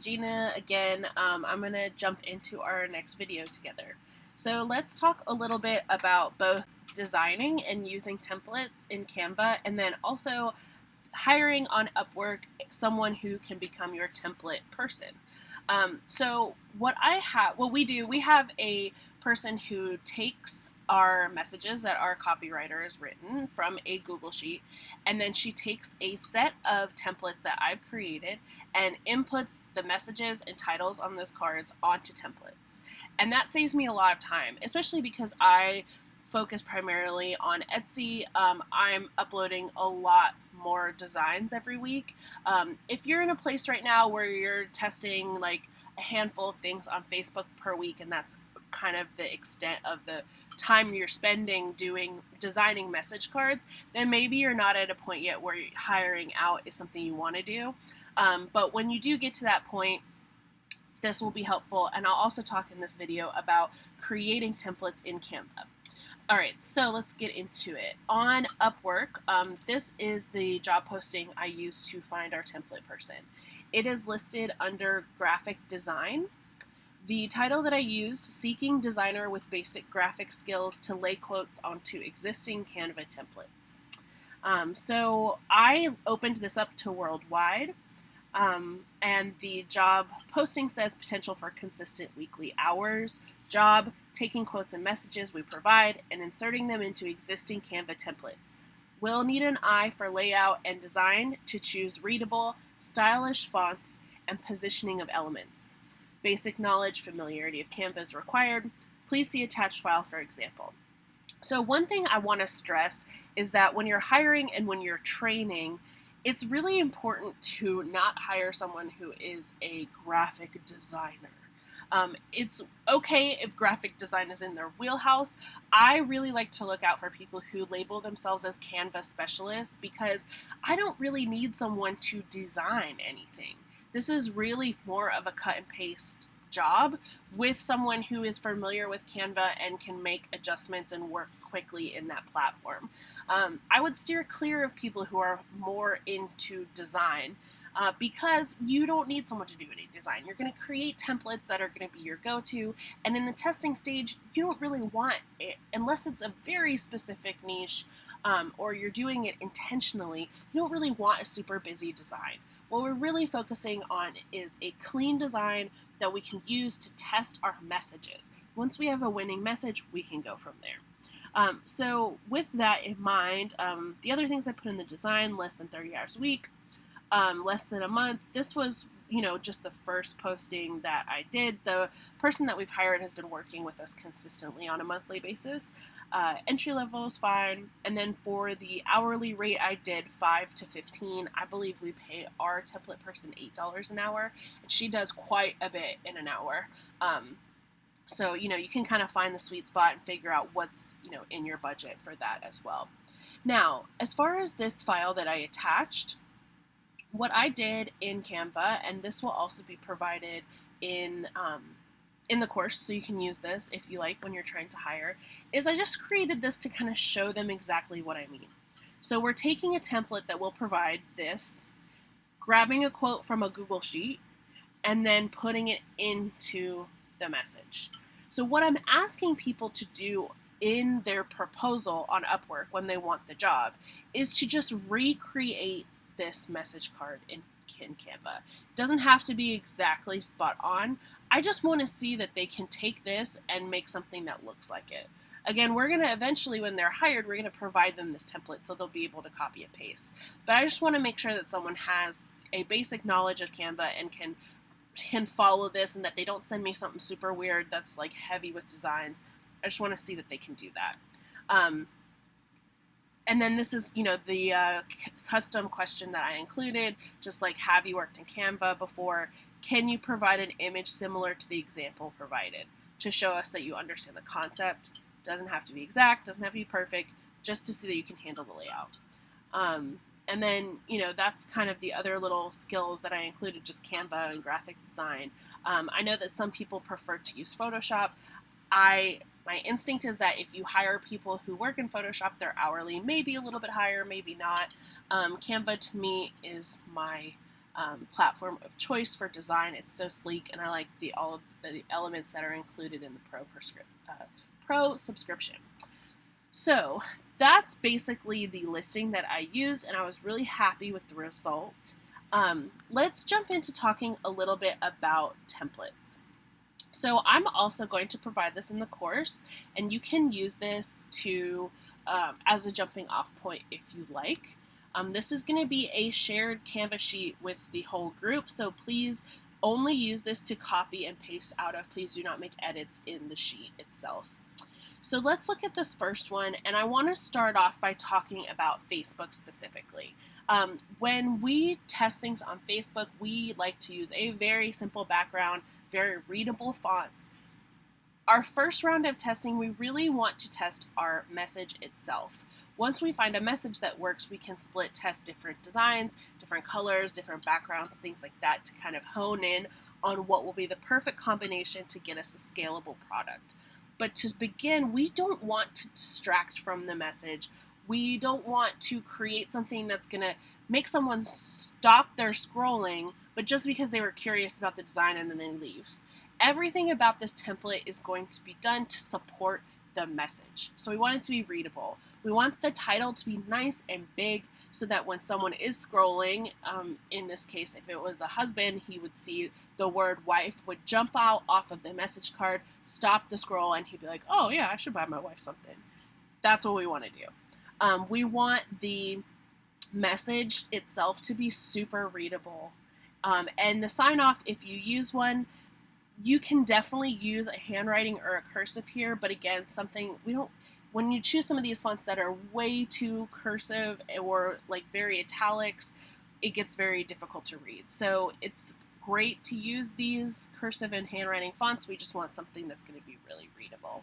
Gina again. I'm going to jump into our next video together. So let's talk a little bit about both designing and using templates in Canva, and then also hiring on Upwork someone who can become your template person. So what we have a person who takes our messages that our copywriter has written from a Google Sheet, and then she takes a set of templates that I've created and inputs the messages and titles on those cards onto templates. And that saves me a lot of time, especially because I focus primarily on Etsy. I'm uploading a lot more designs every week. If you're in a place right now where you're testing like a handful of things on Facebook per week, and that's kind of the extent of the time you're spending designing message cards, then maybe you're not at a point yet where hiring out is something you want to do. But when you do get to that point, this will be helpful, and I'll also talk in this video about creating templates in Canva. All right, so let's get into it. On Upwork, this is the job posting I use to find our template person. It is listed under graphic design. The title that I used, Seeking Designer with Basic Graphic Skills to Lay Quotes onto Existing Canva Templates. So I opened this up to worldwide, and the job posting says potential for consistent weekly hours, job, taking quotes and messages we provide and inserting them into existing Canva templates. We'll need an eye for layout and design to choose readable, stylish fonts and positioning of elements. Basic knowledge, familiarity of Canva is required. Please see attached file for example. So one thing I want to stress is that when you're hiring and when you're training, it's really important to not hire someone who is a graphic designer. It's okay if graphic design is in their wheelhouse. I really like to look out for people who label themselves as Canva specialists because I don't really need someone to design anything. This is really more of a cut and paste job with someone who is familiar with Canva and can make adjustments and work quickly in that platform. I would steer clear of people who are more into design because you don't need someone to do any design. You're going to create templates that are going to be your go-to, and in the testing stage, you don't really want it, unless it's a very specific niche or you're doing it intentionally, you don't really want a super busy design. What we're really focusing on is a clean design that we can use to test our messages. Once we have a winning message, we can go from there. So with that in mind, the other things I put in the design, less than 30 hours a week, less than a month. This was, just the first posting that I did. The person that we've hired has been working with us consistently on a monthly basis. Entry level is fine. And then for the hourly rate, I did 5 to 15. I believe we pay our template person $8 an hour, and she does quite a bit in an hour. So, you can kind of find the sweet spot and figure out what's, in your budget for that as well. Now, as far as this file that I attached, what I did in Canva, and this will also be provided in the course, so you can use this if you like when you're trying to hire, is I just created this to kind of show them exactly what I mean. So we're taking a template that will provide this, grabbing a quote from a Google Sheet, and then putting it into the message. So what I'm asking people to do in their proposal on Upwork when they want the job is to just recreate this message card in Canva. It doesn't have to be exactly spot on. I just want to see that they can take this and make something that looks like it. Again, we're going to eventually, when they're hired, we're going to provide them this template so they'll be able to copy and paste. But I just want to make sure that someone has a basic knowledge of Canva and can follow this, and that they don't send me something super weird that's like heavy with designs. I just want to see that they can do that. And then this is, the custom question that I included, just like, have you worked in Canva before? Can you provide an image similar to the example provided to show us that you understand the concept? Doesn't have to be exact, doesn't have to be perfect, just to see that you can handle the layout. And then, that's kind of the other little skills that I included, just Canva and graphic design. I know that some people prefer to use Photoshop. My instinct is that if you hire people who work in Photoshop, their hourly may be a little bit higher, maybe not. Canva to me is my platform of choice for design. It's so sleek, and I like all of the elements that are included in the Pro subscription. So that's basically the listing that I used, and I was really happy with the result. Let's jump into talking a little bit about templates. So I'm also going to provide this in the course, and you can use this to as a jumping off point if you like. This is going to be a shared Canva sheet with the whole group, so please only use this to copy and paste out of. Please do not make edits in the sheet itself. So let's look at this first one, and I want to start off by talking about Facebook specifically. When we test things on Facebook, we like to use a very simple background, very readable fonts. Our first round of testing, we really want to test our message itself. Once we find a message that works, we can split test different designs, different colors, different backgrounds, things like that to kind of hone in on what will be the perfect combination to get us a scalable product. But to begin, we don't want to distract from the message. We don't want to create something that's going to make someone stop their scrolling, but just because they were curious about the design and then they leave. Everything about this template is going to be done to support the message. So we want it to be readable. We want the title to be nice and big so that when someone is scrolling, in this case, if it was a husband, he would see the word wife would jump out off of the message card, stop the scroll, and he'd be like, oh yeah, I should buy my wife something. That's what we want to do. We want the message itself to be super readable. And the sign off, if you use one, you can definitely use a handwriting or a cursive here, but again, when you choose some of these fonts that are way too cursive or like very italics, it gets very difficult to read. So it's great to use these cursive and handwriting fonts. We just want something that's going to be really readable.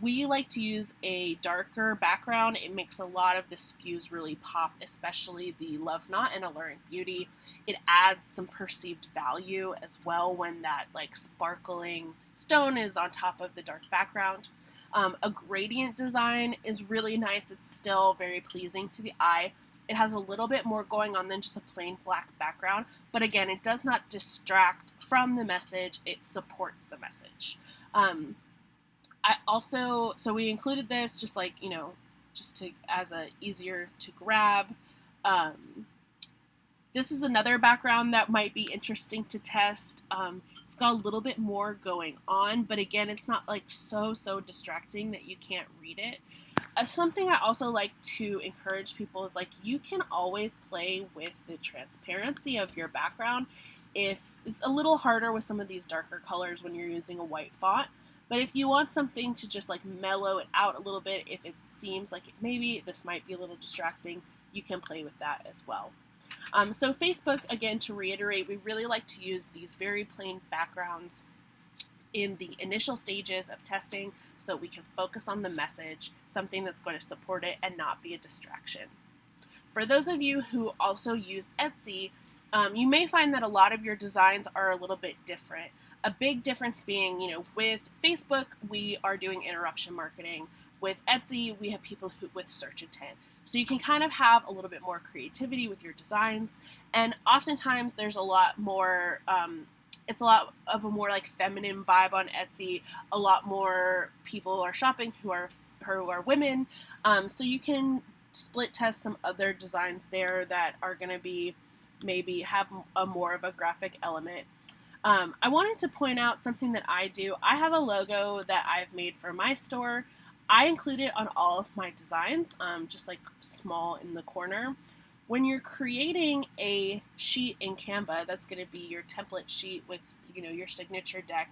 We like to use a darker background. It makes a lot of the SKUs really pop, especially the Love Not and Alluring Beauty. It adds some perceived value as well when that like sparkling stone is on top of the dark background. A gradient design is really nice. It's still very pleasing to the eye. It has a little bit more going on than just a plain black background, but again, it does not distract from the message. It supports the message. So we included this just like, as a easier to grab. This is another background that might be interesting to test. It's got a little bit more going on, but again, it's not like so distracting that you can't read it. Something I also like to encourage people is like you can always play with the transparency of your background. If it's a little harder with some of these darker colors when you're using a white font, but if you want something to just like mellow it out a little bit, if it seems like maybe this might be a little distracting, you can play with that as well. So Facebook, again, to reiterate, we really like to use these very plain backgrounds in the initial stages of testing so that we can focus on the message, something that's going to support it and not be a distraction. For those of you who also use Etsy, you may find that a lot of your designs are a little bit different. A big difference being, with Facebook, we are doing interruption marketing. With Etsy, we have people with search intent. So you can kind of have a little bit more creativity with your designs. And oftentimes there's a lot more, it's a lot of a more like feminine vibe on Etsy. A lot more people are shopping who are women. So you can split test some other designs there that are going to be maybe have a more of a graphic element. I wanted to point out something that I do. I have a logo that I've made for my store. I include it on all of my designs, just like small in the corner. When you're creating a sheet in Canva, that's going to be your template sheet with, your signature deck.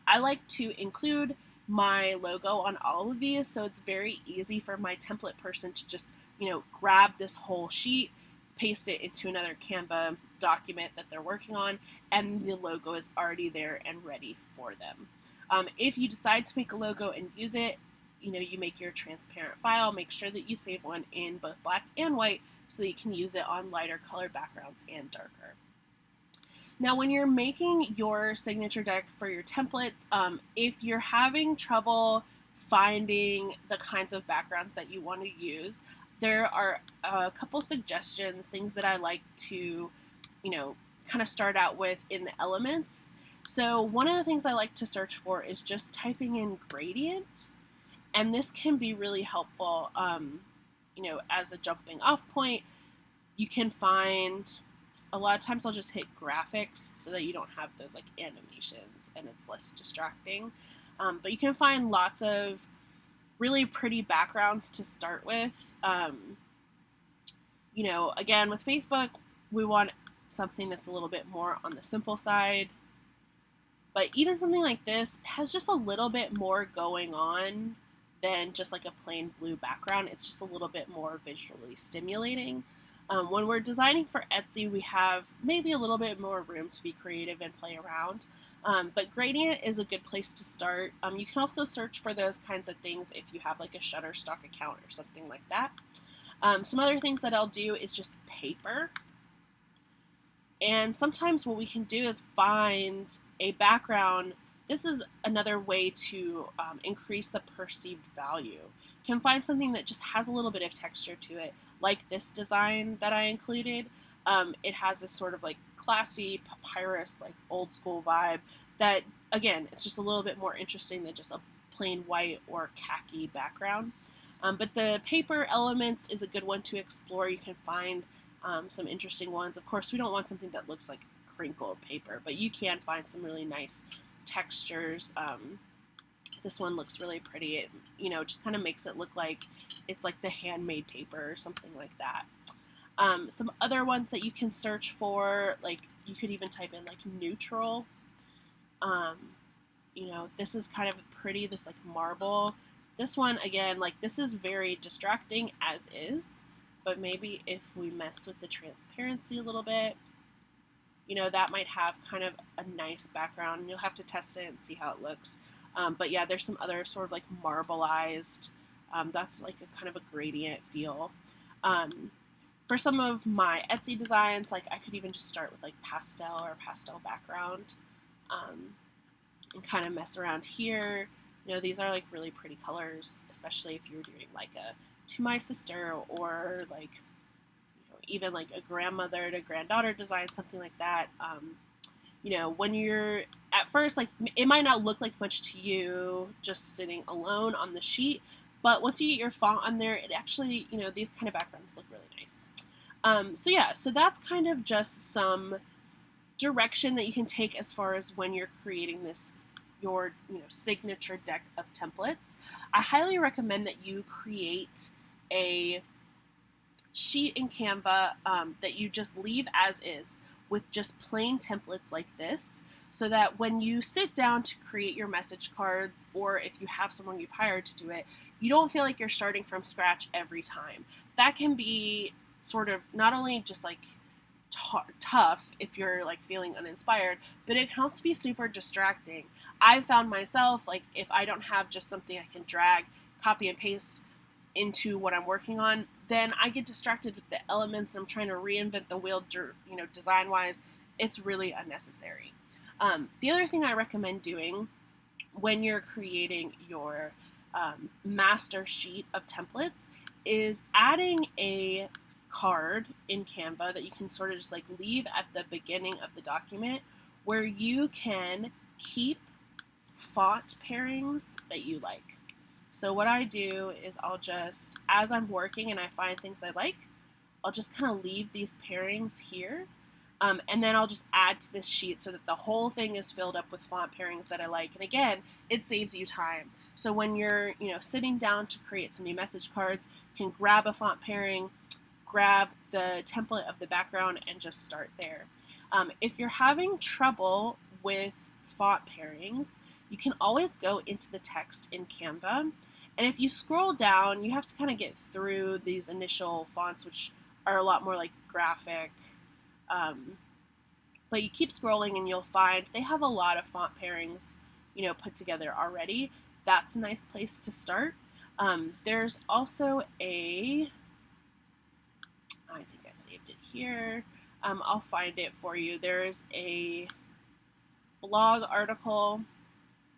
I like to include my logo on all of these, so it's very easy for my template person to just, grab this whole sheet, paste it into another Canva document that they're working on, and the logo is already there and ready for them. If you decide to make a logo and use it, you make your transparent file. Make sure that you save one in both black and white so that you can use it on lighter color backgrounds and darker. Now, when you're making your signature deck for your templates, if you're having trouble finding the kinds of backgrounds that you want to use, there are a couple suggestions, things that I like to kind of start out with in the elements. So one of the things I like to search for is just typing in gradient, and this can be really helpful, as a jumping off point. You can find, a lot of times I'll just hit graphics so that you don't have those like animations and it's less distracting. But you can find lots of really pretty backgrounds to start with. Again, with Facebook, we want something that's a little bit more on the simple side. But even something like this has just a little bit more going on than just like a plain blue background. It's just a little bit more visually stimulating. When we're designing for Etsy, we have maybe a little bit more room to be creative and play around. But gradient is a good place to start. You can also search for those kinds of things if you have like a Shutterstock account or something like that. Some other things that I'll do is just paper. And sometimes what we can do is find a background. This is another way to increase the perceived value. You can find something that just has a little bit of texture to it, like this design that I included. It has this sort of like classy papyrus, like old school vibe that, again, it's just a little bit more interesting than just a plain white or khaki background. But the paper elements is a good one to explore. You can find some interesting ones. Of course, we don't want something that looks like crinkled paper, but you can find some really nice textures. This one looks really pretty. It, just kind of makes it look like it's like the handmade paper or something like that. Some other ones that you can search for, like you could even type in like neutral. This is kind of pretty, this like marble. This one, again, like this is very distracting as is, but maybe if we mess with the transparency a little bit, that might have kind of a nice background. You'll have to test it and see how it looks. But yeah, there's some other sort of like marbleized, that's like a kind of a gradient feel. For some of my Etsy designs, like I could even just start with like pastel or pastel background, and kind of mess around here. These are like really pretty colors, especially if you're doing like a to my sister or like, even like a grandmother to granddaughter design, something like that. When you're at first, like it might not look like much to you just sitting alone on the sheet, but once you get your font on there, it actually, these kind of backgrounds look really nice. So that's kind of just some direction that you can take as far as when you're creating your signature deck of templates. I highly recommend that you create a sheet in Canva that you just leave as is with just plain templates like this, so that when you sit down to create your message cards, or if you have someone you've hired to do it, you don't feel like you're starting from scratch every time. That can be sort of not only just like tough if you're like feeling uninspired, but it can also be super distracting. I've found myself, like, if I don't have just something I can drag, copy and paste into what I'm working on, then I get distracted with the elements and I'm trying to reinvent the wheel, design wise. It's really unnecessary. The other thing I recommend doing when you're creating your master sheet of templates is adding a card in Canva that you can sort of just like leave at the beginning of the document, where you can keep font pairings that you like. So what I do is I'll just, as I'm working and I find things I like, I'll just kind of leave these pairings here. And then I'll just add to this sheet so that the whole thing is filled up with font pairings that I like. And again, it saves you time. So when you're, sitting down to create some new message cards, you can grab a font pairing, grab the template of the background, and just start there. If you're having trouble with font pairings, you can always go into the text in Canva. And if you scroll down, you have to kind of get through these initial fonts, which are a lot more like graphic. But you keep scrolling and you'll find they have a lot of font pairings, put together already. That's a nice place to start. There's also I think I saved it here. I'll find it for you. There's a blog article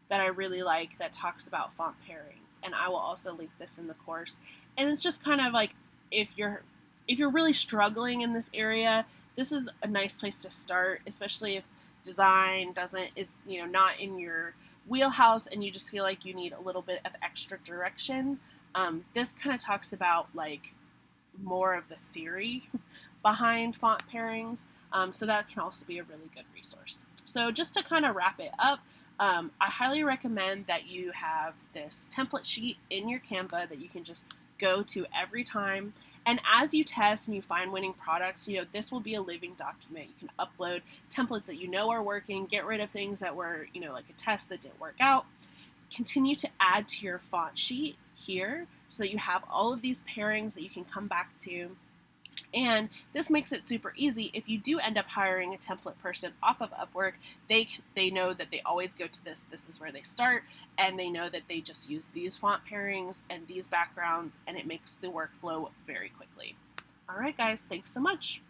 that I really like that talks about font pairings, and I will also link this in the course. And it's just kind of like, if you're if you're really struggling in this area, this is a nice place to start, especially if design is not in your wheelhouse and you just feel like you need a little bit of extra direction. This kind of talks about like more of the theory behind font pairings, so that can also be a really good resource. So just to kind of wrap it up, I highly recommend that you have this template sheet in your Canva that you can just go to every time. And as you test and you find winning products, this will be a living document. You can upload templates that are working, get rid of things that were, like a test that didn't work out. Continue to add to your font sheet here so that you have all of these pairings that you can come back to. And this makes it super easy. If you do end up hiring a template person off of Upwork, they know that they always go to this is where they start, and they know that they just use these font pairings and these backgrounds, and it makes the workflow very quickly. All right, guys, thanks so much.